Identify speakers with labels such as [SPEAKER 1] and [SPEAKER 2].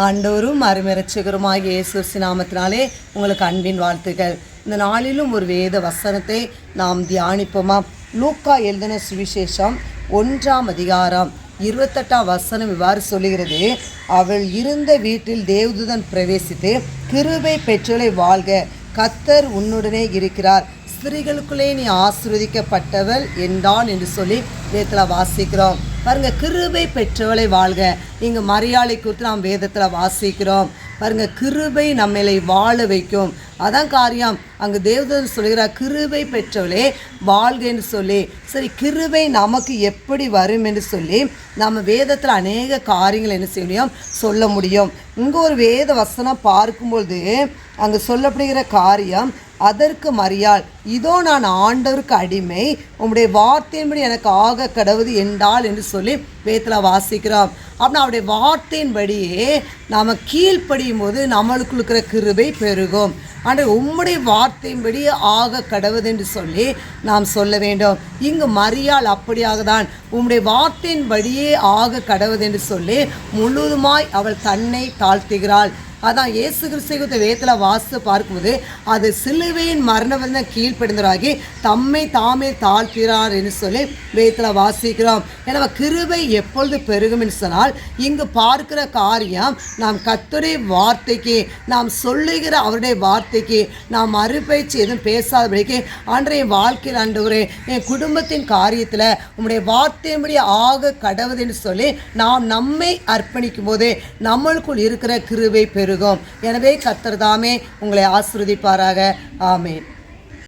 [SPEAKER 1] ஆண்டவரும் அருமைரட்சகருமாகிய இயேசு நாமத்தினாலே உங்களுக்கு அன்பின் வாழ்த்துக்கள். இந்த நாளிலும் ஒரு வேத வசனத்தை நாம் தியானிப்போமா? லூக்கா எழுதின சுவிசேஷம் 1ஆம் அதிகாரம் 28ஆம் வசனம் இவ்வாறு சொல்லுகிறது. அவள் இருந்த வீட்டில் தேவதூதன் பிரவேசித்து, கிருபை பெற்றோரை வாழ்க, கர்த்தர் உன்னுடனே இருக்கிறார், ஸ்திரீகளுக்குள்ளே நீ ஆசீர்வதிக்கப்பட்டவள் என்றான் என்று சொல்லி வேதத்தில் வாசிக்கிறோம். பாருங்க, கிருபை பெற்றவளை வாழ்க. இங்கே மரியாதை குறித்து நாம் வேதத்தில் வாசிக்கிறோம். பாருங்க, கிருபை நம்மளை வாழ வைக்கும். அதான் காரியம். அங்கே தேவதூதன் சொல்கிறார், கிருபை பெற்றவளே வாழ்க என்று சொல்லி. சரி, கிருபை நமக்கு எப்படி வரும் என்று சொல்லி நம்ம வேதத்தில் அநேக காரியங்கள் என்ன செய்ய முடியும், சொல்ல முடியும். இங்கே ஒரு வேத வசனம் பார்க்கும்பொழுது அங்கே சொல்லப்படுகிற காரியம், அதற்கு மரியாள், இதோ நான் ஆண்டவருக்கு அடிமை, உம்முடைய வார்த்தையின்படி எனக்கு ஆக கடவுது என்றாள் என்று சொல்லி வேதத்தில் வாசிக்கிறோம். அப்படின்னா அவருடைய வார்த்தையின்படியே நாம் கீழ்ப்படியும் போது நம்மளுக்கு இருக்கிற கிருபை பெருகும். ஆனால் உம்முடைய வார்த்தையின்படி ஆக கடவுது என்று சொல்லி நாம் சொல்ல வேண்டும். இங்கு மரியாள் அப்படியாக தான் உம்முடைய வார்த்தையின்படியே ஆக கடவுது என்று சொல்லி முழுவதுமாய் அவள் தன்னை தாழ்த்துகிறாள். அதான் இயேசு கிறிஸ்து வேதத்தில் வாசித்து பார்க்கும்போது அது சிலுவையின் மரணவந்த கீழ்ப்படிந்தவராகி தம்மை தாமே தாழ்த்தினார் என்று சொல்லி வேதத்தில் வாசிக்கிறோம். எனவே கிருபை எப்பொழுது பெருகும் என்று சொன்னால், இங்கு பார்க்கிற காரியம் நாம் கர்த்தருடைய வார்த்தைக்கு, நாம் சொல்லுகிற அவருடைய வார்த்தைக்கு நாம் அறுபயிற்சி எதுவும் பேசாதபடிக்கு, அன்றைய வாழ்க்கையில் ஆண்டவரே என் குடும்பத்தின் காரியத்தில் உம்முடைய வார்த்தையின்படி ஆக கடவுது என்று சொல்லி நாம் நம்மை அர்ப்பணிக்கும் போது நம்மளுக்குள் இருக்கிற கிருபை பெருகும். எனவே கர்த்தர் தாமே உங்களை ஆசீர்வதிப்பாராக. ஆமென்.